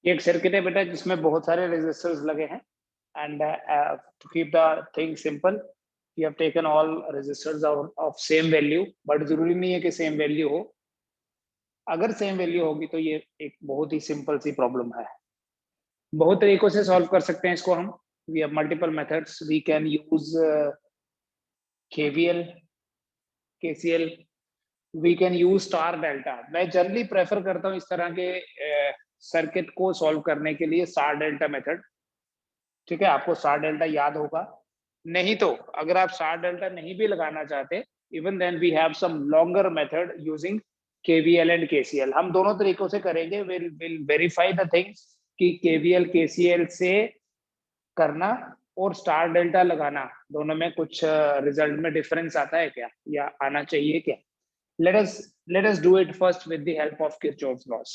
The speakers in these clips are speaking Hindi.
ये एक सर्किट है बेटा जिसमें बहुत सारे रेजिस्टर्स लगे हैं and to keep the thing simple you have taken all registers of same value, but जरूरी नहीं है कि सेम वैल्यू हो। अगर सेम वैल्यू होगी तो ये एक बहुत ही सिंपल सी प्रॉब्लम है। बहुत तरीकों से सॉल्व कर सकते हैं इसको हम। We have multiple methods, we can use KVL, KCL, we can use star delta. मैं जनरली प्रेफर करता हूँ इस तरह के सर्किट को सॉल्व करने के लिए स्टार डेल्टा मेथड। ठीक है, आपको स्टार डेल्टा याद होगा। नहीं तो अगर आप स्टार डेल्टा नहीं भी लगाना चाहते, even then we have some longer method using KVL and KCL। हम दोनों तरीकों से करेंगे। विल वेरीफाई द थिंग्स कि KVL KCL से करना और स्टार डेल्टा लगाना दोनों में कुछ रिजल्ट में डिफरेंस आता है क्या, या आना चाहिए क्या। let us do it first with the help of Kirchhoff's laws।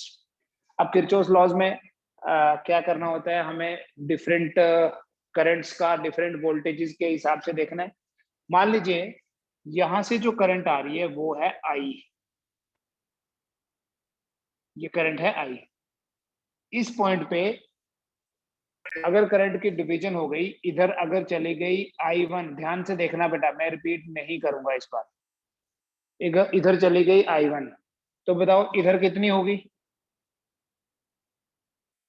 अब Kirchhoff's laws में क्या करना होता है, हमें डिफरेंट करंट्स का डिफरेंट वोल्टेजेस के हिसाब से देखना है। मान लीजिए यहां से जो करंट आ रही है वो है I, ये करंट है I। इस पॉइंट पे अगर करंट की डिवीजन हो गई, इधर अगर चली गई I1, ध्यान से देखना बेटा, मैं रिपीट नहीं करूंगा इस बार। इधर चली गई I1, तो बताओ इधर कितनी होगी।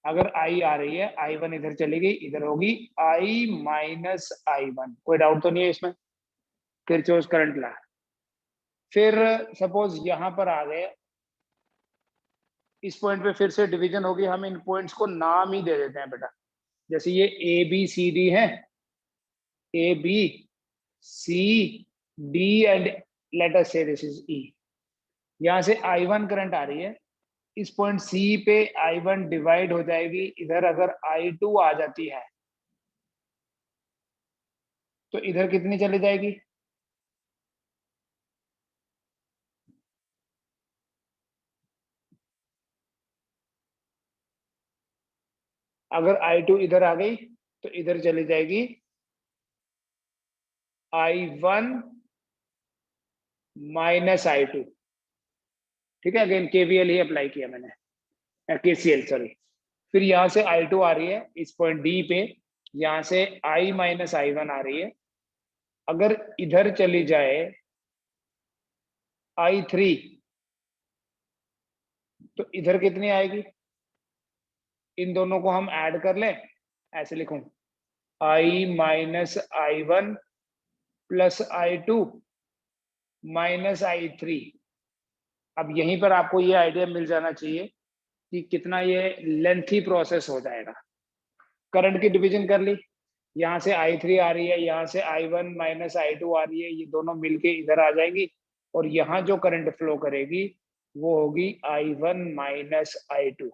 अगर I आ रही है, I1 इधर चली गई, इधर होगी I माइनस I1। कोई डाउट तो नहीं है इसमें, किरचॉफ करंट ला। फिर सपोज यहां पर आ गए, इस पॉइंट पे फिर से डिवीजन होगी। हम इन पॉइंट्स को नाम ही दे देते हैं बेटा, जैसे ये ABCD है, ABCD एंड लेट अस से दिस इज E। यहां से I1 करंट आ रही है, इस पॉइंट C पे I1 डिवाइड हो जाएगी, इधर अगर I2 आ जाती है तो इधर कितनी चली जाएगी। अगर I2 इधर आ गई तो इधर चली जाएगी I1 माइनस I2। ठीक है, अगेन KVL ही अप्लाई किया मैंने, KCL सॉरी। फिर यहां से I2 आ रही है इस पॉइंट D पे, यहां से I माइनस I1 आ रही है। अगर इधर चली जाए I3 तो इधर कितनी आएगी। इन दोनों को हम ऐड कर लें, ऐसे लिखूं I minus I1 plus I2 minus I3। अब यहीं पर आपको ये आइडिया मिल जाना चाहिए कि कितना ये लेंथी प्रोसेस हो जाएगा। करंट की डिवीजन कर ली, यहाँ से I3 आ रही है, यहाँ से I1 माइनस I2 आ रही है, ये दोनों मिलके इधर आ जाएंगी और यहाँ जो करंट फ्लो करेगी वो होगी I1 माइनस I2।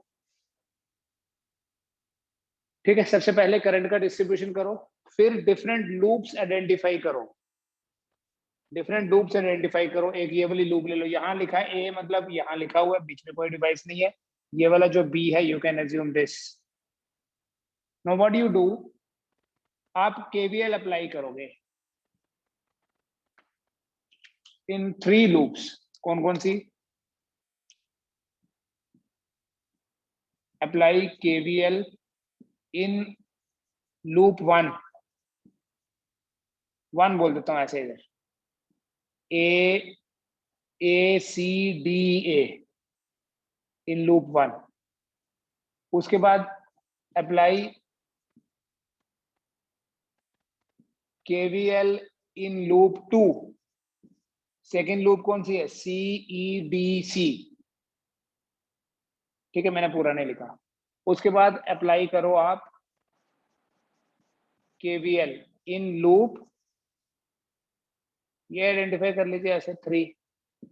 ठीक है, सबसे पहले करंट का डिस्ट्रीब्यूशन करो, फिर डिफरेंट लूप्स आइडेंटिफाई करो। डिफरेंट लूप्स आइडेंटिफाई करो। एक ये वाली लूप ले लो, यहाँ लिखा है A, मतलब यहाँ लिखा हुआ है, बीच में कोई डिवाइस नहीं है। ये वाला जो B है, you can assume this. Now what you do, आप KVL अप्लाई करोगे इन 3 लूप्स। कौन कौन सी। अप्लाई KVL इन लूप 1 बोल देता हूं ऐसे, इधर ACDA इन लूप 1। उसके बाद apply KVL in loop 2। Second loop कौन सी है, CEDC। ठीक है, मैंने पूरा नहीं लिखा। उसके बाद अप्लाई करो आप KVL इन लूप, ये आइडेंटिफाई कर लीजिए ऐसे 3,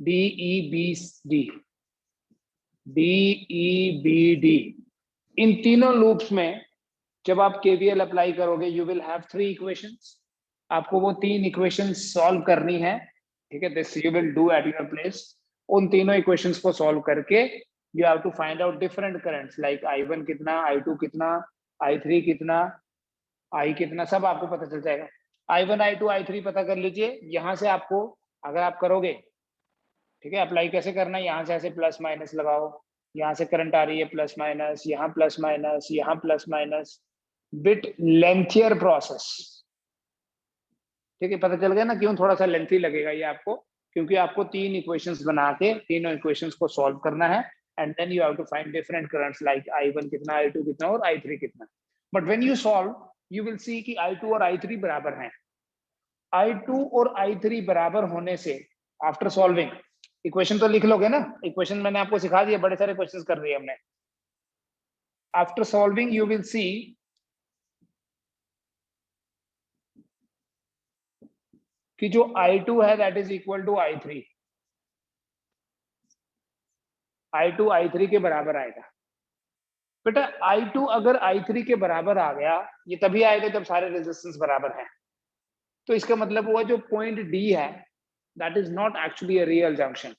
DEBD। इन तीनों लूप्स में जब आप KVL अप्लाई करोगे, यू विल हैव 3 इक्वेशंस। आपको वो 3 इक्वेशंस सॉल्व करनी है। ठीक है, this you will do at your place. उन तीनों इक्वेशंस को सॉल्व करके you have to find out different currents, like I1 कितना, I2 कितना, I3 कितना, I कितना, सब आपको पता चल जाएगा। I1 I2 I3 पता कर लीजिए। यहां से आपको, अगर आप करोगे, ठीक है, अप्लाई कैसे करना है, यहां से ऐसे प्लस माइनस लगाओ, यहाँ से करंट आ रही है प्लस माइनस, यहाँ प्लस माइनस, यहाँ plus minus, bit lengthier process. ठीक है, पता चल गया ना क्यों थोड़ा सा लेंथी लगेगा ये आपको, क्योंकि आपको 3 इक्वेशंस बना के तीनों इक्वेशंस को सॉल्व करना है, and then you have to find different currents like I1 कितना, I2 कितना और I3 कितना। But when you solve you will see कि I2 और I3 बराबर हैं। I2 और I3 बराबर होने से आफ्टर सॉल्विंग, इक्वेशन तो लिख लोगे ना, इक्वेशन मैंने आपको सिखा दिया, बड़े सारे क्वेश्चंस कर दिए हमने। After solving you will see कि जो I2 है that is equal to I3, I2 I3 के बराबर आएगा। बेटा I2 अगर I3 के बराबर आ गया, ये तभी आएगा जब सारे रेजिस्टेंस बराबर हैं। तो इसका मतलब हुआ जो पॉइंट D है that is not actually a real junction.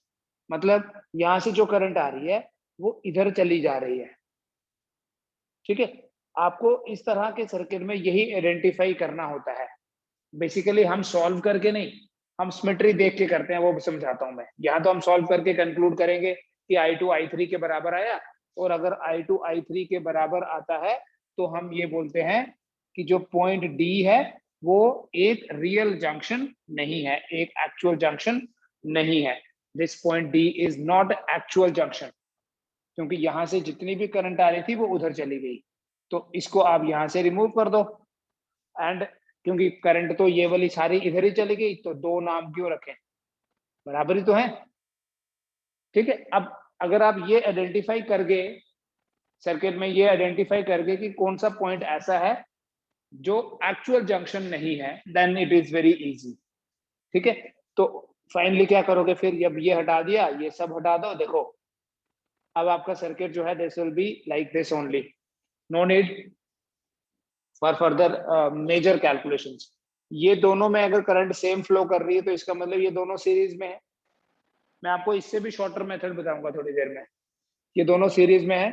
मतलब यहां से जो करंट आ रही है वो इधर चली जा रही है। ठीक है, आपको इस तरह के सर्किट में यही आइडेंटिफाई करना होता है। बेसिकली हम सॉल्व करके नहीं, हम सिमेट्री देख के करते हैं, वो समझाता हूं मैं। यहाँ तो हम सॉल्व करके कंक्लूड करेंगे कि I2 I3 के बराबर आया, और अगर I2 I3 के बराबर आता है तो हम ये बोलते हैं कि जो पॉइंट D है वो एक रियल जंक्शन नहीं है, एक एक्चुअल जंक्शन नहीं है। This point D is not actual junction, क्योंकि यहां से जितनी भी करंट आ रही थी वो उधर चली गई। तो इसको आप यहां से रिमूव कर दो, एंड क्योंकि करंट तो ये वाली सारी इधर ही चली गई, तो दो नाम क्यों रखें, बराबर ही तो है। ठीक है, अब अगर आप ये आइडेंटिफाई कर गए सर्किट में, ये आइडेंटिफाई कर गए कि कौन सा पॉइंट ऐसा है जो एक्चुअल जंक्शन नहीं है, then it is very easy. ठीक है, तो फाइनली क्या करोगे फिर, जब ये हटा दिया, ये सब हटा दो, देखो अब आपका सर्किट जो है this will be like this only, no need for further major calculations. ये दोनों में अगर करंट सेम फ्लो कर रही है तो इसका मतलब ये दोनों सीरीज में है। मैं आपको इससे भी शॉर्टर मेथड बताऊंगा थोड़ी देर में। ये दोनों सीरीज में है,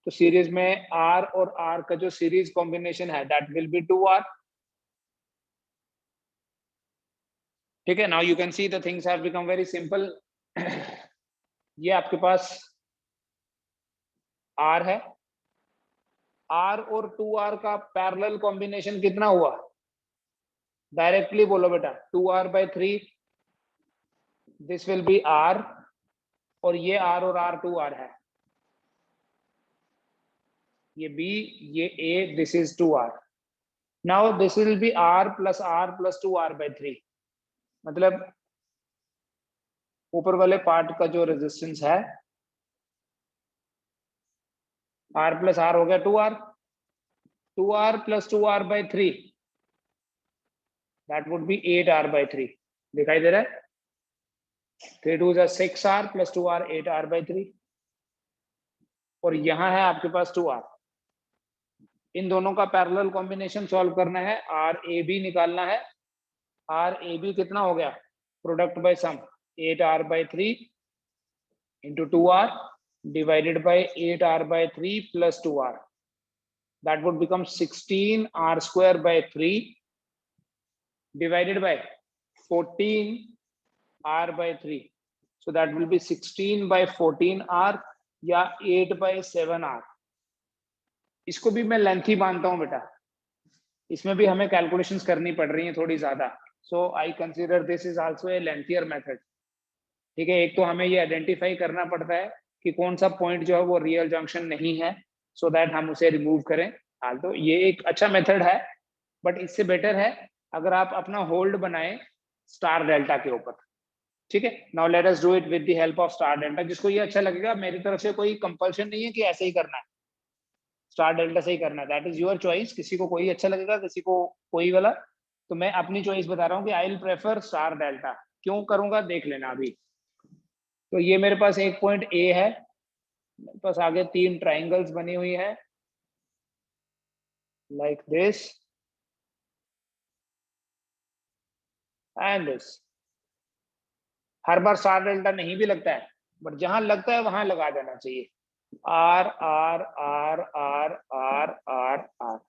तो सीरीज में R और R का जो सीरीज कॉम्बिनेशन है दैट विल बी 2R। ठीक है, now you can see the things have become very simple. ये आपके पास R है, R और 2R का पैरेलल कॉम्बिनेशन कितना हुआ, डायरेक्टली बोलो बेटा, 2R/3, this will B R, और ये R और R 2R है, ये B, ये A, this is 2R। Now this will B R plus 2R/3, मतलब ऊपर वाले पार्ट का जो रेजिस्टेंस है R प्लस R हो गया 2R, 2R plus 2R/3 that would be 8R/3। दिखाई दे रहा है, 3 2 6R प्लस 2R 8R/3, और यहां है आपके पास 2R। इन दोनों का पैरेलल कॉम्बिनेशन सॉल्व करना है, RAB निकालना है। RAB कितना हो गया, product by some 8R/3 into 2R divided by 8R/3 plus 2R, that would become 16R²/3 divided by 14R/3, so that will be 16/14R या 8/7R। इसको भी मैं लेंथी मानता हूं बेटा, इसमें भी हमें कैलकुलेशंस करनी पड़ रही हैं थोड़ी ज्यादा, so I consider this is also a lengthier method. ठीक है, एक तो हमें ये आइडेंटिफाई करना पड़ता है कि कौन सा पॉइंट जो है वो रियल जंक्शन नहीं है, सो दैट हम उसे रिमूव करें। हाल तो ये एक अच्छा मेथड है, बट इससे बेटर है अगर आप अपना होल्ड बनाएं स्टार डेल्टा के ऊपर। ठीक है, now let us do it with the help of star delta. जिसको ये अच्छा लगेगा, मेरी तरफ से कोई कंपल्शन नहीं है कि ऐसे ही करना है, स्टार डेल्टा से ही करना है, दैट इज योर चॉइस। किसी को कोई अच्छा लगेगा, किसी को कोई वाला। तो मैं अपनी चॉइस बता रहा हूँ कि I will prefer star delta. क्यों करूंगा देख लेना अभी। तो ये मेरे पास एक पॉइंट A है, मेरे पास आगे 3 ट्राइंगल्स बनी हुई है like this and this. Her bar star delta नहीं भी लगता है, बट जहां लगता है वहां लगा देना चाहिए। R R R R R R R।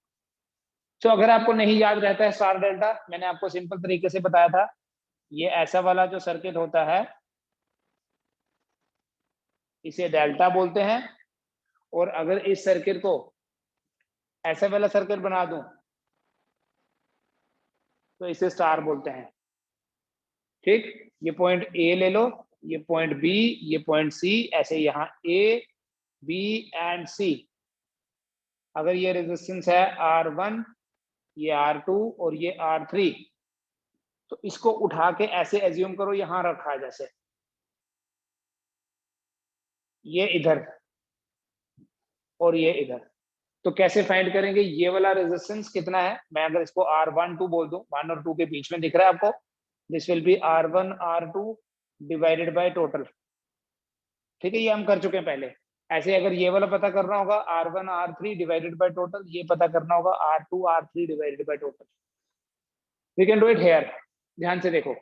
तो अगर आपको नहीं याद रहता है स्टार डेल्टा, मैंने आपको सिंपल तरीके से बताया था, ये ऐसा वाला जो सर्किट होता है इसे डेल्टा बोलते हैं, और अगर इस सर्किट को ऐसा वाला सर्किट बना दूं तो इसे स्टार बोलते हैं। ठीक, ये पॉइंट ए ले लो, ये पॉइंट बी, ये पॉइंट सी, ऐसे यहाँ ए बी एंड सी। अगर ये रेजिस्टेंस है R1, ये R2 और ये R3, तो इसको उठा के ऐसे एज्यूम करो यहां रखा है, जैसे ये इधर और ये इधर। तो कैसे फाइंड करेंगे ये वाला रेजिस्टेंस कितना है? मैं अगर इसको R12 बोल दूं, 1 और 2 के बीच में दिख रहा है आपको, this will B R1 R2 divided by total. ठीक है, ये हम कर चुके हैं पहले। ऐसे अगर ये वाला पता करना होगा R1 R3 divided by total, ये पता करना होगा R2 R3 divided by total. We can do it here. ध्यान से देखो,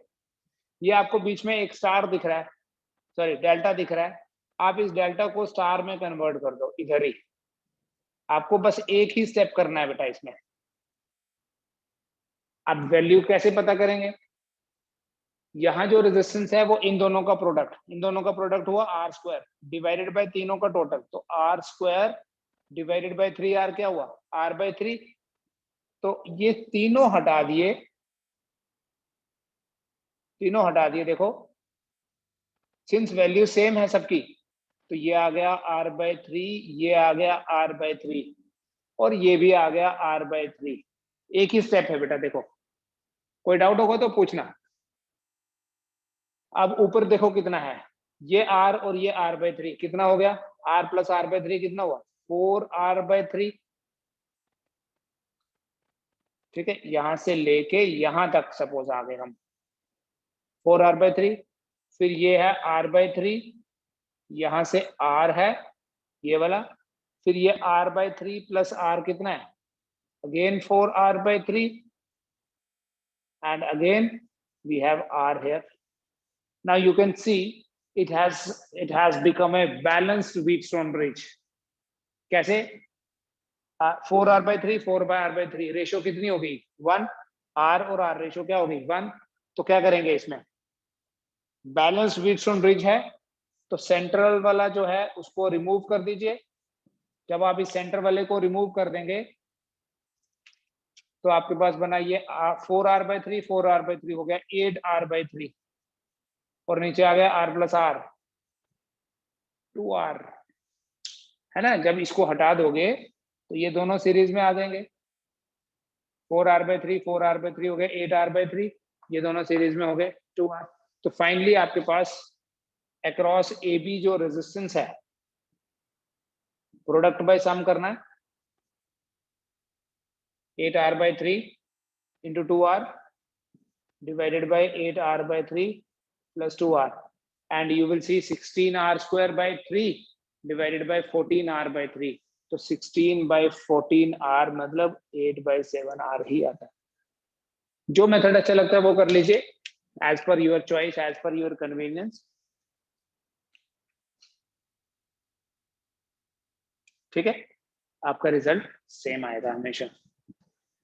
ये आपको बीच में एक स्टार दिख रहा है, सॉरी डेल्टा दिख रहा है। आप इस डेल्टा को स्टार में कन्वर्ट कर दो इधर ही। आपको बस एक ही स्टेप करना है बेटा इसमें। अब वैल्यू कैसे पता करेंगे? यहाँ जो रेजिस्टेंस है वो इन दोनों का प्रोडक्ट, इन दोनों का प्रोडक्ट हुआ R स्क्वायर डिवाइडेड बाय तीनों का टोटल। तो R square divided by 3R क्या हुआ? R/3। तो ये तीनों हटा दिए, तीनों हटा दिए। देखो सिंस वैल्यू सेम है सबकी, तो ये आ गया R/3, ये आ गया R/3 और ये भी आ गया R/3। एक ही स्टेप है बेटा। देखो कोई डाउट होगा तो पूछना। अब ऊपर देखो कितना है, ये R और ये R/3 कितना हो गया? R प्लस R/3 कितना हुआ? 4R/3। ठीक है, यहां से लेके यहां तक सपोज आ गए हम, 4R/3। फिर ये है R/3, यहां से R है ये वाला, फिर ये R/3 प्लस R कितना है? Again 4R/3 and again we have R here. Now you can see it has become a balanced Wheatstone bridge. कैसे? 4R/3 4/R/3 रेशो कितनी हो गई? 1। R और R रेशो क्या हो गई? 1। तो क्या करेंगे इसमें? बैलेंस्ड व्हीटस्टोन ब्रिज है, तो सेंट्रल वाला जो है उसको रिमूव कर दीजिए। जब आप इस सेंटर वाले को रिमूव कर देंगे तो आपके पास बना ये 4R/3 4R/3 हो गया 8R/3 और नीचे आ गया R प्लस R 2R, है ना। जब इसको हटा दोगे तो ये दोनों सीरीज में आ जाएंगे। 4R/3 4R/3 हो गए 8R/3, ये दोनों सीरीज में हो गए 2R। तो फाइनली आपके पास अक्रॉस AB जो रेजिस्टेंस है, प्रोडक्ट बाय सम करना है, 8R/3 into 2R divided by 8R/3 plus 2R, and you will see 16R square by 3 divided by 14R/3। तो 16/14R मतलब 8/7R ही आता है। जो मेथड अच्छा लगता है वो कर लीजिए, as per your choice, as per your convenience. ठीक है, आपका रिजल्ट सेम आएगा हमेशा।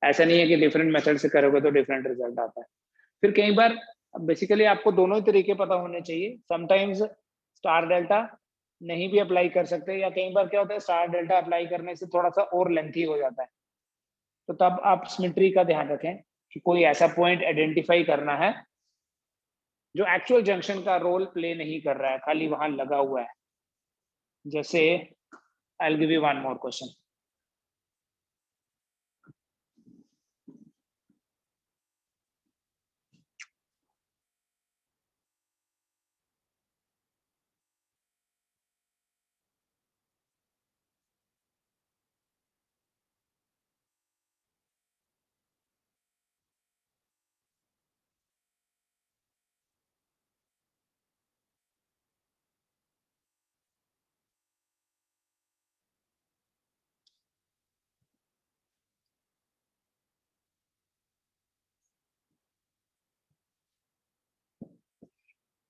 ऐसा नहीं है कि डिफरेंट मेथड से करोगे तो डिफरेंट रिजल्ट आता है। फिर कई बार बेसिकली आपको दोनों ही तरीके पता होने चाहिए। समटाइम्स स्टार डेल्टा नहीं भी अप्लाई कर सकते, या कई बार क्या होता है स्टार डेल्टा अप्लाई करने से थोड़ा सा और लेंथी हो जाता है। तो तब आप सिमेट्री का ध्यान रखें कि कोई ऐसा पॉइंट आइडेंटिफाई करना है जो एक्चुअल जंक्शन का रोल प्ले नहीं कर रहा है, खाली वहां लगा हुआ है। जैसे I will give you one more question.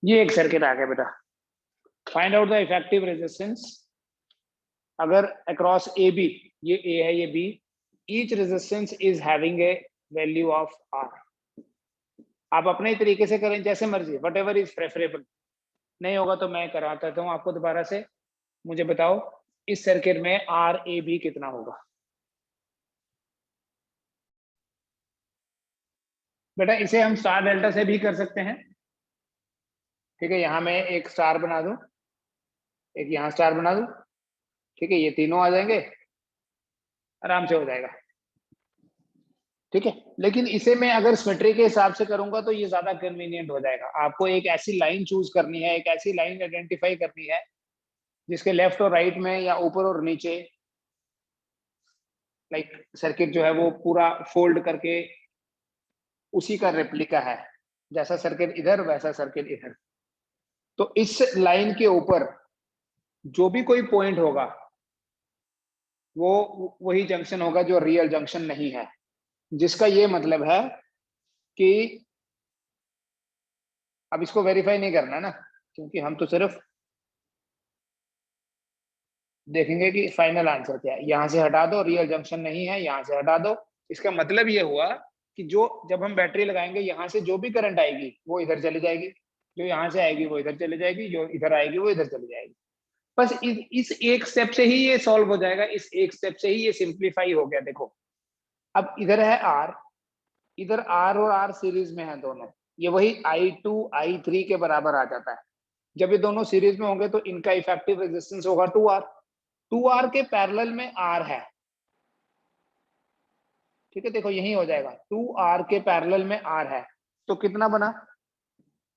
ये एक सर्किट आ गया बेटा, find out the effective resistance अगर अक्रॉस ए बी, ये ए है ये B, each resistance is having a value of R. आप अपने तरीके से करें जैसे मर्जी, वट एवर इज प्रेफरेबल। नहीं होगा तो मैं कराता हूँ आपको दोबारा से, मुझे बताओ इस सर्किट में आर ए बी कितना होगा। बेटा इसे हम स्टार डेल्टा से भी कर सकते हैं, ठीक है। यहां मैं एक स्टार बना दूं, एक यहां स्टार बना दूं, ठीक है, ये तीनों आ जाएंगे, आराम से हो जाएगा, ठीक है। लेकिन इसे मैं अगर सिमेट्री के हिसाब से करूंगा तो ये ज्यादा कन्वीनियंट हो जाएगा। आपको एक ऐसी लाइन चूज करनी है, एक ऐसी लाइन आइडेंटिफाई करनी है जिसके लेफ्ट और राइट में या ऊपर और नीचे लाइक सर्किट जो है वो पूरा फोल्ड करके उसी का रेप्लिका है, जैसा सर्किट इधर वैसा सर्किट इधर। तो इस लाइन के ऊपर जो भी कोई पॉइंट होगा वो वही जंक्शन होगा जो रियल जंक्शन नहीं है, जिसका ये मतलब है कि अब इसको वेरीफाई नहीं करना ना, क्योंकि हम तो सिर्फ देखेंगे कि फाइनल आंसर क्या है। यहां से हटा दो, रियल जंक्शन नहीं है, यहां से हटा दो। इसका मतलब ये हुआ कि जो जब हम बैटरी लगाएंगे यहां से जो भी करंट आएगी वो इधर चली जाएगी, जो यहां से आएगी वो इधर चली जाएगी, जो इधर आएगी वो इधर चली जाएगी। बस इस एक स्टेप से ही ये सॉल्व हो जाएगा, इस एक स्टेप से ही ये सिंप्लीफाई हो गया। देखो अब इधर है आर, इधर आर और आर सीरीज में है दोनों, ये वही I2 I3 के बराबर आ जाता है। जब ये दोनों सीरीज में होंगे तो इनका इफेक्टिव रेजिस्टेंस होगा 2R। 2R के पैरेलल में R है, ठीक है। देखो यही हो जाएगा, 2R के पैरेलल में R है, तो कितना बना,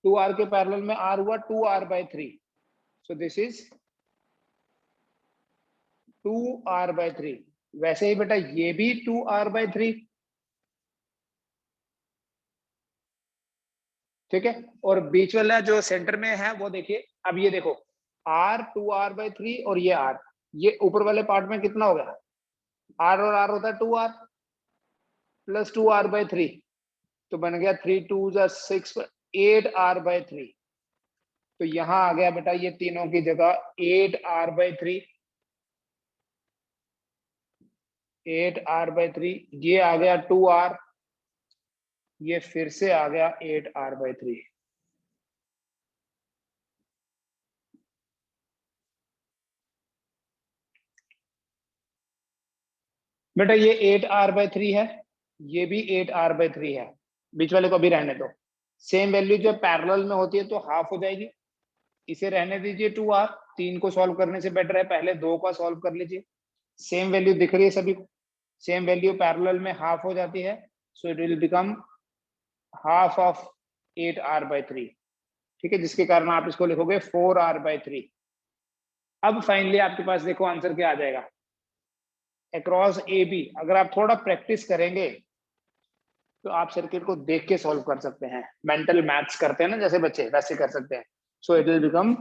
2R के पैरेलल में R हुआ 2R/3। So this is 2R/3। वैसे ही बेटा ये भी 2R/3, ठीक है। और बीच वाला जो सेंटर में है वो देखिए, अब ये देखो R 2R/3 और ये R, ये ऊपर वाले पार्ट में कितना हो गया, R और R होता है 2R प्लस 2R/3, तो बन गया 3 2 6 8R/3। तो यहां आ गया बेटा ये तीनों की जगह 8R/3, 8R/3, ये आ गया 2R, ये फिर से आ गया 8R/3। बेटा ये 8R/3 है, ये भी 8R/3 है, बीच वाले को भी रहने दो। सेम वैल्यू जो पैरेलल में होती है तो हाफ हो जाएगी, इसे रहने दीजिए 2R। 3 को सॉल्व करने से बेटर है पहले 2 का सॉल्व कर लीजिए। सेम वैल्यू दिख रही है सभी को, सेम वैल्यू पैरेलल में हाफ हो जाती है, so it will become half of 8R/3, ठीक है, जिसके कारण आप इसको लिखोगे 4R/3। अब फाइनली आपके पास देखो आंसर क्या आ जाएगा, अक्रॉस ए बी। अगर आप थोड़ा प्रैक्टिस करेंगे तो आप सर्किट को देख के सॉल्व कर सकते हैं, मेंटल मैथ्स करते हैं ना जैसे बच्चे, वैसे कर सकते हैं। So it will become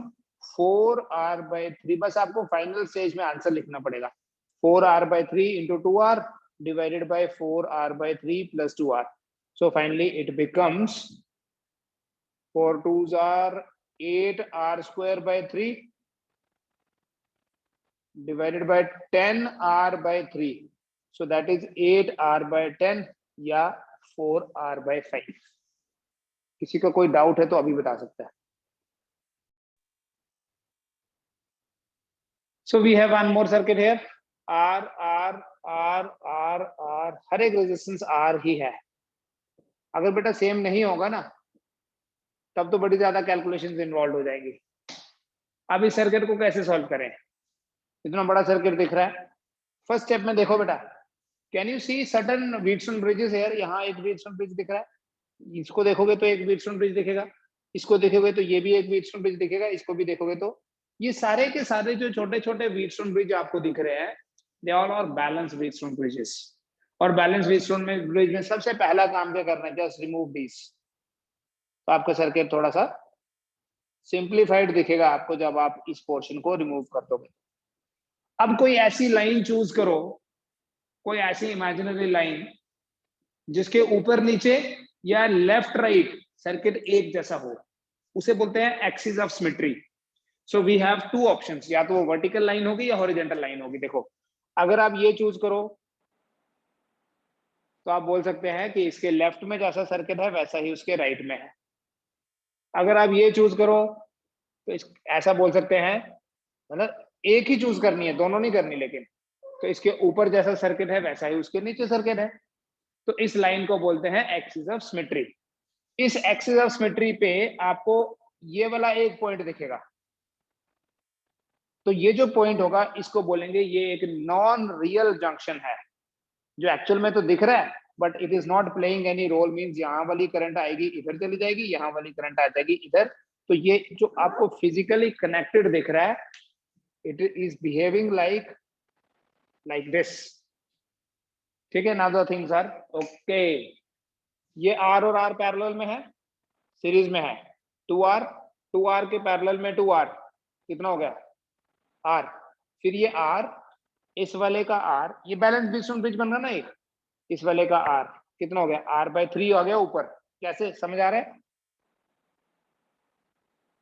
4R/3। बस आपको फाइनल स्टेज में आंसर लिखना पड़ेगा, 4R/3 into 2R divided by 4R/3 plus 2R. So finally it becomes 4 2s are 8R²/3 divided by 10R/3. So that is 8R/10 या 4R/5। किसी का कोई डाउट है तो अभी बता सकता है। So we have one more circuit here, R R R R R, हर एक रेजिस्टेंस R ही है। अगर बेटा सेम नहीं होगा ना तब तो बड़ी ज्यादा कैलकुलेशंस इन्वॉल्व हो जाएंगी। अब इस सर्किट को कैसे सॉल्व करें, इतना बड़ा सर्किट दिख रहा है। फर्स्ट स्टेप में देखो बेटा, can you see sudden Wheatstone bridges here, यहाँ एक व्हीटस्टोन ब्रिज दिख रहा है, इसको देखोगे तो एक व्हीटस्टोन ब्रिज दिखेगा, इसको देखोगे तो ये भी एक व्हीटस्टोन ब्रिज दिखेगा, इसको भी देखोगे तो ये सारे के सारे जो छोटे छोटे व्हीटस्टोन ब्रिज आपको दिख रहे हैं, they all are balance Wheatstone bridges. और बैलेंस व्हीटस्टोन में ब्रिज में सबसे पहला काम क्या करना है, जस्ट रिमूव दिस। तो आपका सर्किट थोड़ा सा सिंप्लीफाइड दिखेगा आपको जब आप इस पोर्शन को रिमूव कर दोगे। अब कोई ऐसी लाइन चूज करो, कोई ऐसी इमेजिनरी लाइन जिसके ऊपर नीचे या लेफ्ट राइट सर्किट एक जैसा हो, उसे बोलते हैं axis of symmetry. So we have two options, या तो वो वर्टिकल लाइन होगी या हॉरिजॉन्टल लाइन होगी। देखो अगर आप ये चूज करो तो आप बोल सकते हैं कि इसके लेफ्ट में जैसा सर्किट है वैसा ही उसके राइट में है। अगर आप ये चूज करो तो ऐसा बोल सकते हैं, मतलब एक ही चूज करनी है, दोनों नहीं करनी। लेकिन तो इसके ऊपर जैसा सर्किट है वैसा ही उसके नीचे सर्किट है। तो इस लाइन को बोलते हैं एक्सिस ऑफ सिमेट्री। इस एक्सिस ऑफ सिमेट्री पे आपको ये वाला एक पॉइंट दिखेगा, तो ये जो पॉइंट होगा इसको बोलेंगे ये एक नॉन रियल जंक्शन है, जो एक्चुअल में तो दिख रहा है but it is not playing any role. Means यहाँ वाली करंट आएगी इधर चली जाएगी, यहाँ वाली करंट आ जाएगी इधर। तो ये जो आपको फिजिकली कनेक्टेड दिख रहा है, it is behaving like this. ठीक है, now the things are okay. ये आर और आर पैरेलल में है, सीरीज में है। 2R के पैरेलल में 2R कितना हो गया R। फिर ये R, इस वाले का R, ये बैलेंस ब्रिज बन रहा ना एक, इस वाले का R कितना हो गया R/3 हो गया ऊपर। कैसे समझ आ रहा है?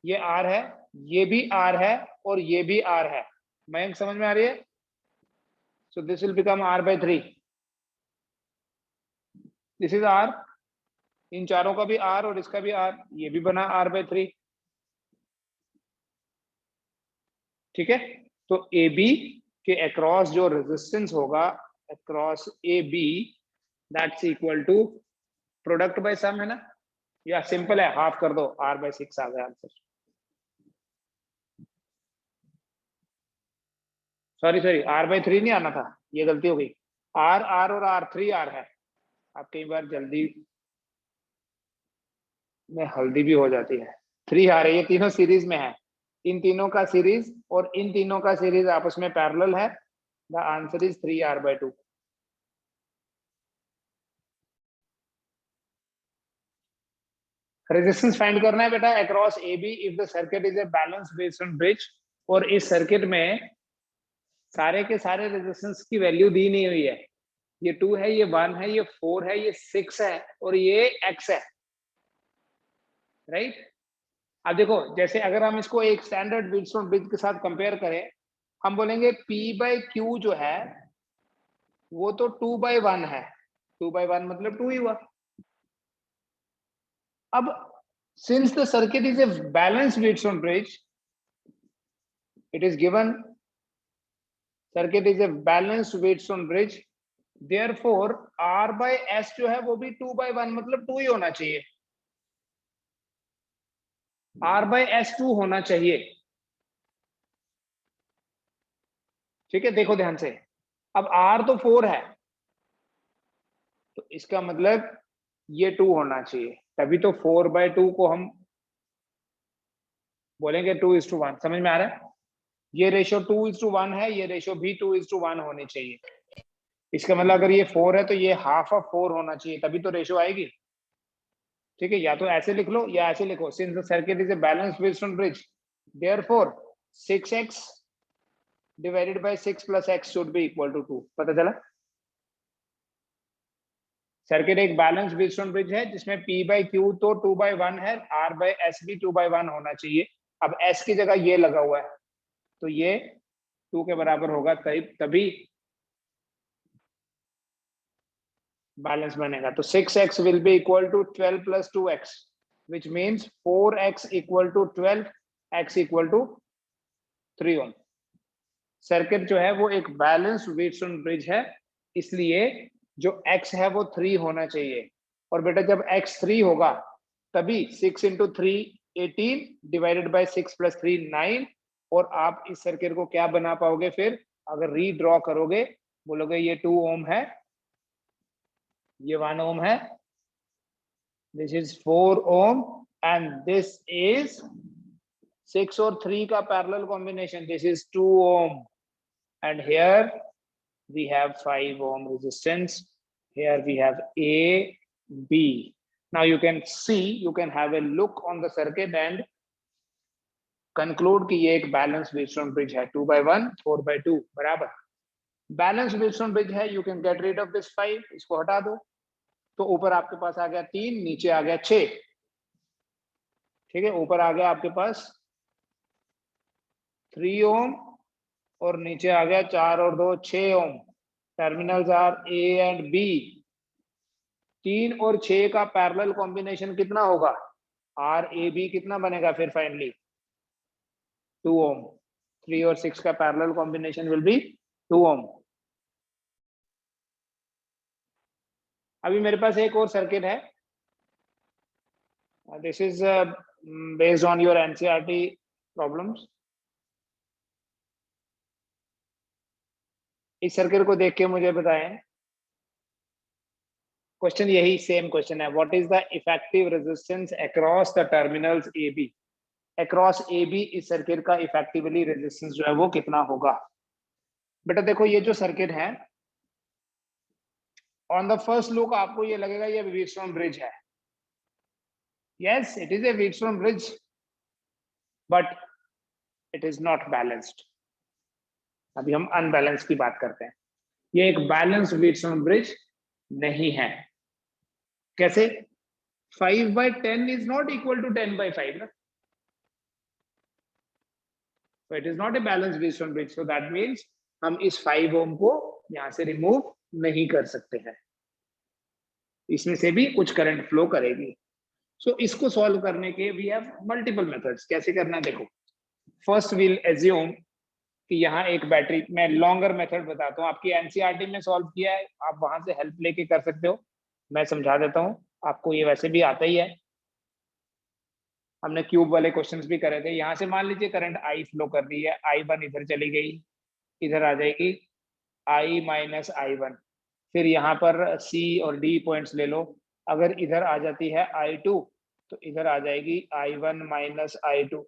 ये R है, ये भी R है और ये भी R है। मयंक समझ में आ रही है? So this will become R/3, this is R, इन चारों का भी R और इसका भी R, ये भी बना R/3। ठीक है, तो AB के अक्रॉस जो रेजिस्टेंस होगा, across AB, that's equal to product by sum, है ना? या सिंपल है, हाफ कर दो, R/6 आ गया आंसर। सॉरी R/3 नहीं आना था, ये गलती हो गई। R और R है। आप कई बार जल्दी में हल्दी भी हो जाती है। 3R है, ये तीनों सीरीज में है। इन तीनों का सीरीज और इन तीनों का सीरीज आपस में पैरेलल है। The answer is 3R/2। Resistance find करना है बेटा across AB if the circuit is a balance based on bridge. और इस सर्किट में सारे के सारे रेजिस्टेंस की वैल्यू दी नहीं हुई है। ये 2 है, ये 1 है, ये 4 है, ये 6 है और ये X है, राइट? अब देखो, जैसे अगर हम इसको एक स्टैंडर्ड व्हीटस्टोन ब्रिज के साथ कंपेयर करें, हम बोलेंगे P/Q जो है वो तो 2/1 है। 2/1 मतलब 2 ही हुआ। अब since the circuit is a balanced Wheatstone bridge, it is given circuit is a balanced Wheatstone bridge, therefore R/S जो है वो भी 2/1 मतलब 2 ही होना चाहिए। R/S 2 होना चाहिए। ठीक है, देखो ध्यान से, अब R तो 4 है, तो इसका मतलब ये 2 होना चाहिए, तभी तो 4/2 को हम बोलेंगे 2:1। समझ में आ रहा है? ये रेशियो 2:1 है, ये रेशियो भी 2:1 होनी चाहिए। इसका मतलब अगर ये 4 है तो ये हाफ ऑफ 4 होना चाहिए, तभी तो रेशियो आएगी। ठीक है, या तो ऐसे लिख लो या ऐसे लिखो, since the circuit is a balanced Wheatstone bridge, therefore 6x divided by 6 plus x should be equal to 2। पता चला? सर्किट एक बैलेंस व्हीटस्टोन ब्रिज है जिसमें P/Q तो 2/1 है, R/S भी 2/1 होना चाहिए। अब S की जगह ये लगा हुआ है, तो ये 2 के बराबर होगा, तभी बैलेंस बनेगा। तो 6x will be equal to 12 plus 2x, which means 4x equal to 12, x equal to 3 ohm. Circuit जो है वो एक बैलेंस व्हीटस्टोन ब्रिज है, इसलिए जो x है वो 3 होना चाहिए। और बेटा जब x 3 होगा तभी 6 इंटू 3 18 डिवाइडेड बाय 6 प्लस 3 9। और आप इस सर्किट को क्या बना पाओगे फिर? अगर रीड्रॉ करोगे, बोलोगे ये 2 ओम है, ये 1 ओम है, this is 4 ohm and this is 6 और 3 का parallel combination, this is 2 ohm and here we have 5 ohm resistance, here we have A, B. Now you can see, you can have a look on the circuit and conclude कि ये एक balanced Wheatstone bridge है, 2/1 4/2 बराबर। Balanced Wheatstone bridge है, you can get rid of this 5, इसको हटा दो, तो ऊपर आपके पास आ गया 3, नीचे आ गया 6। ठीक है, ऊपर आ गया आपके पास 3 ओम और नीचे आ गया 4 और 2 6 ohm. Terminals are A and B. 3 और 6 का पैरेलल कॉम्बिनेशन कितना होगा? RAB कितना बनेगा फिर फाइनली? 2 ओम। 3 और 6 का parallel combination will be 2 ohm. अभी मेरे पास एक और सर्किट है, this is based on your NCERT problems. इस सर्किट को देख के मुझे बताएं, क्वेश्चन यही सेम क्वेश्चन है, what is the effective resistance across the terminals A B. Across A B इस सर्किट का इफेक्टिवली रेजिस्टेंस जो है वो कितना होगा। बेटा देखो ये जो सर्किट है, ऑन द फर्स्ट लुक आपको ये लगेगा ये व्हीटस्टोन ब्रिज है। Yes it is a Wheatstone bridge, but it is not balanced. अभी हम अनबैलेंस की बात करते हैं। ये एक बैलेंस्ड व्हीटस्टोन ब्रिज नहीं है। कैसे? 5/10 is not equal to 10/5 ना? So it is not a balanced Wheatstone bridge. So that means हम इस 5 ओम को यहां से रिमूव नहीं कर सकते हैं, इसमें से भी कुछ करंट फ्लो करेगी। सो इसको सॉल्व करने के वी हैव मल्टीपल मेथड्स। कैसे करना है देखो, फर्स्ट वील एज्यूम कि यहाँ एक बैटरी, मैं लॉन्गर मेथड बताता हूँ, आपकी एनसीईआरटी में सॉल्व किया है, आप वहां से हेल्प लेके कर सकते हो, मैं समझा देता हूँ, आपको ये वैसे भी आता ही है, हमने क्यूब वाले क्वेश्चंस भी करे थे। यहाँ से मान लीजिए करंट आई फ्लो कर रही है, I1 इधर चली गई, इधर आ जाएगी I-I1, फिर यहाँ पर C और D पॉइंट्स ले लो, अगर इधर आ जाती है I2 तो इधर आ जाएगी I1 माइनस I2,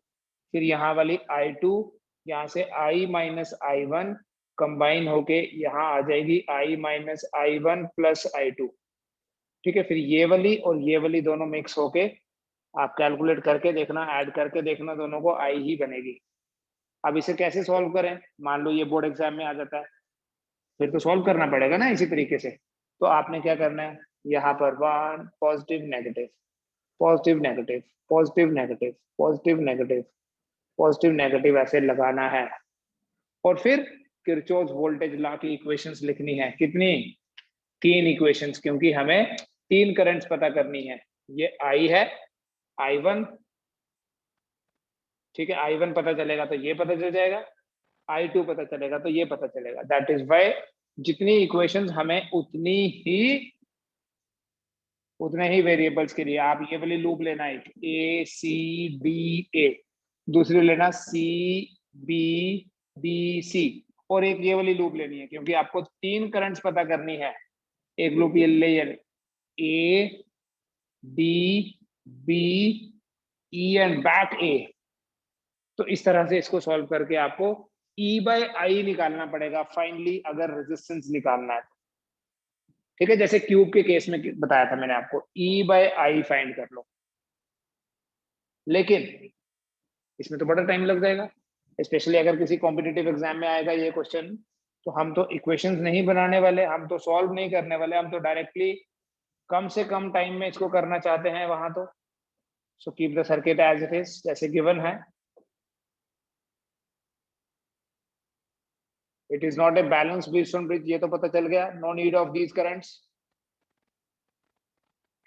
फिर यहाँ वाली I2 यहाँ से I-I1 कंबाइन होके यहाँ आ जाएगी I-I1 प्लस I2। ठीक है, फिर ये वाली और ये वाली दोनों मिक्स होके आप कैलकुलेट करके देखना, ऐड करके देखना, दोनों को आई ही बनेगी। अब इसे कैसे सॉल्व करें, मान लो ये बोर्ड एग्जाम में आ जाता है, फिर तो सॉल्व करना पड़ेगा ना इसी तरीके से। तो आपने क्या करना है, यहाँ पर 1 positive negative positive negative positive negative positive negative positive negative ऐसे लगाना है, और फिर किरचॉफ वोल्टेज लॉ की इक्वेशंस लिखनी है। कितनी? 3 इक्वेशंस, क्योंकि हमें 3 करंट्स पता करनी है। ये आई है, I1, ठीक है, I1 पता चलेगा तो ये पता चल जाएगा, I2 पता चलेगा तो ये पता चलेगा। दैट इज वाई जितनी इक्वेशंस हमें उतने ही वेरिएबल्स के लिए आप ये वाली लूप लेना, एक ACBA, दूसरी लेना CBBC, और एक ये वाली लूप लेनी है, क्योंकि आपको 3 करंट्स पता करनी है। एक लूप ये ले ABBE एंड बैक A। तो इस तरह से इसको सॉल्व करके आपको E/I निकालना पड़ेगा फाइनली, अगर रेजिस्टेंस निकालना है। ठीक है, जैसे क्यूब के केस में बताया था मैंने आपको, E/I फाइंड कर लो, लेकिन इसमें तो बड़ा टाइम लग जाएगा, स्पेशली अगर किसी कॉम्पिटिटिव एग्जाम में आएगा ये क्वेश्चन, तो हम तो इक्वेशंस नहीं बनाने वाले, हम तो सॉल्व नहीं करने वाले, हम तो डायरेक्टली कम से कम टाइम में इसको करना चाहते हैं वहां तो। So keep the circuit as it is, जैसे गिवन है। It is not a balance Wheatstone bridge, ये तो पता चल गया। No need of these currents,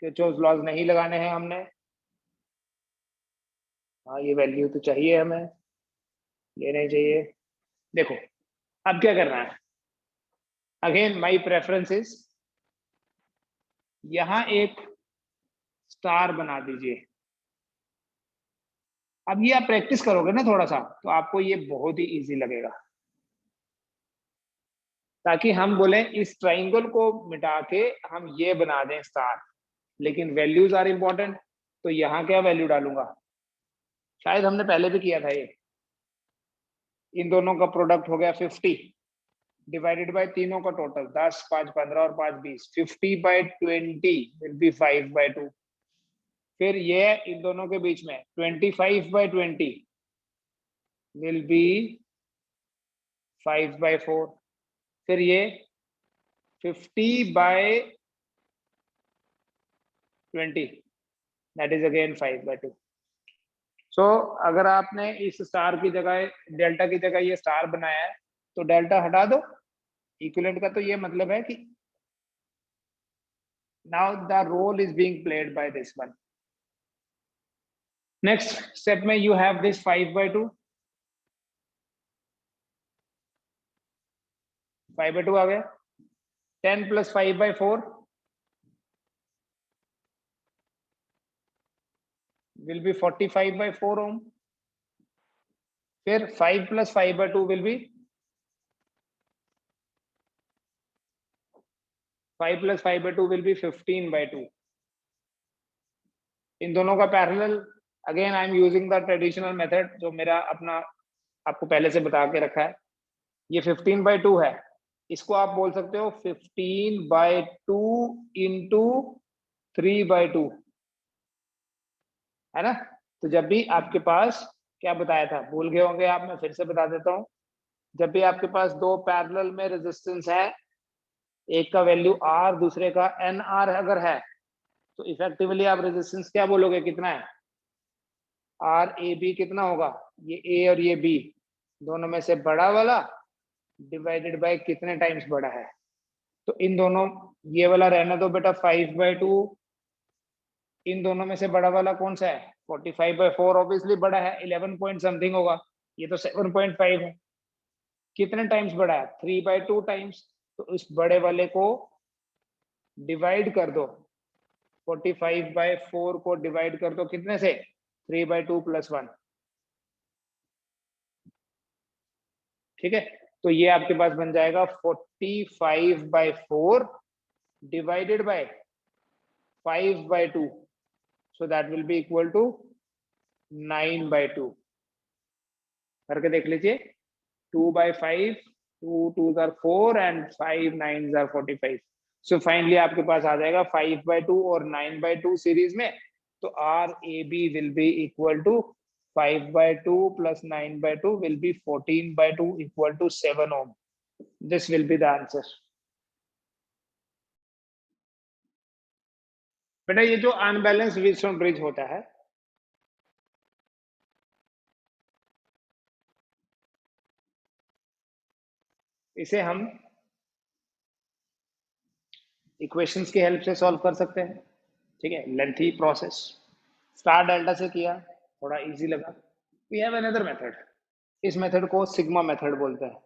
Kirchhoff laws नहीं लगाने हैं हमने। हाँ ये वैल्यू तो चाहिए हमें, ये नहीं चाहिए। देखो अब क्या करना है, अगेन माई प्रेफरेंस इज, यहां एक स्टार बना दीजिए। अब ये आप प्रैक्टिस करोगे ना थोड़ा सा, तो आपको ये बहुत ही इजी लगेगा, ताकि हम बोले इस ट्राइंगल को मिटा के हम ये बना दें स्टार, लेकिन वैल्यूज आर इंपॉर्टेंट। तो यहाँ क्या वैल्यू डालूंगा, शायद हमने पहले भी किया था ये, इन दोनों का प्रोडक्ट हो गया 50 डिवाइडेड बाय तीनों का टोटल 10, 5 15 और 5 20, 50/20 विल बी 5/2। फिर ये इन दोनों के बीच में 25/20 विल बी 5/4। फिर ये 50/20 दैट इज अगेन 5/2। सो अगर आपने इस स्टार की जगह, डेल्टा की जगह ये स्टार बनाया है, तो डेल्टा हटा दो, इक्विवेलेंट का तो ये मतलब है कि now the role is being played by this one. Next step में यू हैव दिस 5/2, 5/2 आ गया। 10 + 5/4 will be 45/4 ohm। फिर 5 + 5/2 will be 5 + 5/2 will be 15/2। इन दोनों का parallel, again I am using the traditional method जो मेरा अपना आपको पहले से बता के रखा है। ये 15/2 है, इसको आप बोल सकते हो 15/2 इंटू 3/2, है ना। तो जब भी आपके पास, क्या बताया था भूल गए होंगे आप, मैं फिर से बता देता हूँ। जब भी आपके पास दो पैरेलल में रेजिस्टेंस है, एक का वैल्यू R दूसरे का NR अगर है, तो इफेक्टिवली आप रेजिस्टेंस क्या बोलोगे, कितना है, RAB कितना होगा, ये A और ये B दोनों में से बड़ा वाला डिवाइडेड बाय कितने टाइम्स बड़ा है। तो इन दोनों, ये वाला रहना दो बेटा 5/2, इन दोनों में से बड़ा वाला कौन सा है, 45/4 ऑब्वियसली बड़ा है, 11 पॉइंट समथिंग होगा, ये तो 7.5 है। कितने टाइम्स बड़ा है, 3/2 टाइम्स। तो उस बड़े वाले को डिवाइड कर दो, 45/4 को डिवाइड कर दो कितने से, 3/2 + 1। ठीक है, तो ये आपके पास बन जाएगा 45/4 divided by 5/2, so that will be equal to 9/2। करके देख लीजिए, 2/5, 2 2s are 4 and 5 9s are 45। So finally आपके पास आ जाएगा 5/2 और 9/2 सीरीज में, तो RAB will be equal to 5/2 plus 9/2 will be 14/2 equal to 7 ohm। This will be the answer। बेटा ये जो अनबैलेंस्ड व्हीटस्टोन ब्रिज होता है, इसे हम इक्वेशंस की हेल्प से सॉल्व कर सकते हैं। ठीक है, लेंथी प्रोसेस, स्टार डेल्टा से किया, थोड़ा इजी लगा। वी हैव अनदर मेथड, इस मेथड को सिग्मा मेथड बोलते हैं।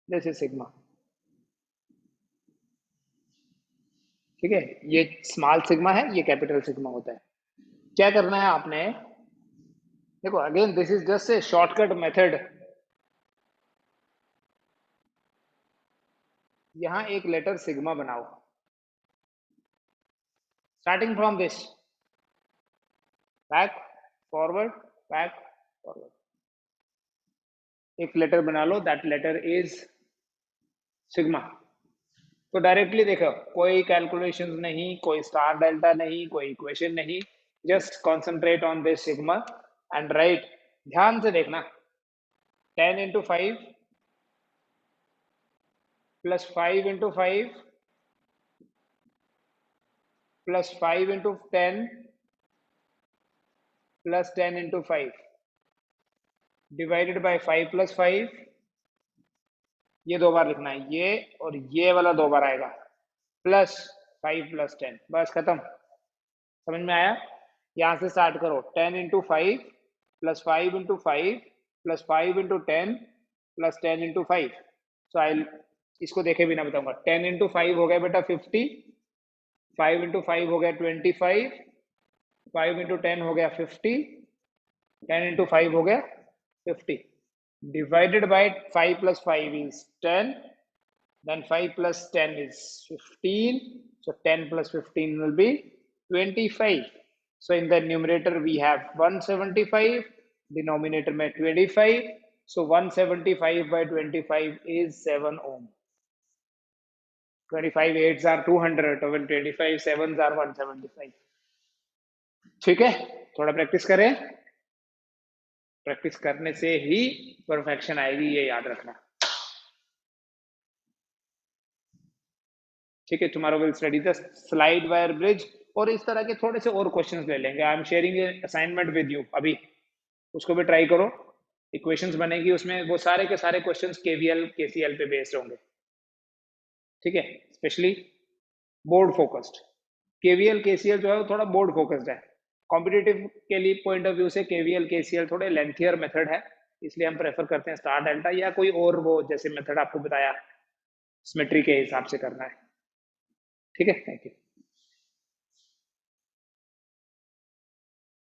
This is sigma. ठीक है, ये स्मॉल सिग्मा है, ये कैपिटल सिग्मा होता है। क्या करना है आपने, देखो again this is just a shortcut method. यहां एक लेटर सिग्मा बनाओ, starting from this, back forward back forward, एक लेटर बना लो, दैट लेटर इज सिग्मा। तो डायरेक्टली देखो, कोई कैलकुलेशन नहीं, कोई स्टार डेल्टा नहीं, कोई इक्वेशन नहीं, just concentrate on this sigma and right. ध्यान से देखना, 10 × 5 plus 5 × 5 plus 5 × 10 plus 10 × 5 divided by 5 plus 5। ये दो बार लिखना है, ये और ये वाला दो बार आएगा, प्लस 5 plus 10, बस खत्म। समझ में आया। यहां से स्टार्ट करो, 10 × 5 plus 5 × 5 plus 5 × 10 plus 10 × 5। सो आई इसको देखे बिना बताऊंगा। 10 × 5 हो गया बेटा 50, 5 × 5 हो गया 25, 5 × 10 हो गया 50, 10 × 5 हो गया 50, divided by 5 plus 5 is 10, then 5 plus 10 is 15, so 10 plus 15 will be 25। so in the numerator we have 175, denominator में 25, so 175/25 is 7 ohm। 25 8s are 200, तो 25 7s are 175। ठीक है, थोड़ा प्रैक्टिस करें, प्रैक्टिस करने से ही परफेक्शन आएगी, ये याद रखना। ठीक है, tomorrow will study the slide wire bridge, और इस तरह के थोड़े से और क्वेश्चंस ले लेंगे। I am sharing assignment with you अभी, उसको भी ट्राई करो। इक्वेशंस बनेगी उसमें, वो सारे के सारे क्वेश्चंस केवीएल केसीएल पे बेस्ड होंगे। ठीक है, specially board focused. KVL KCL जो है वो थोड़ा बोर्ड फोकस्ड है। कॉम्पिटिटिव के लिए पॉइंट ऑफ व्यू से केवीएल केसीएल थोड़े लेंथियर मेथड है, इसलिए हम प्रेफर करते हैं स्टार डेल्टा, या कोई और वो जैसे मेथड आपको बताया सिमेट्री के हिसाब से करना है। ठीक है, थैंक यू।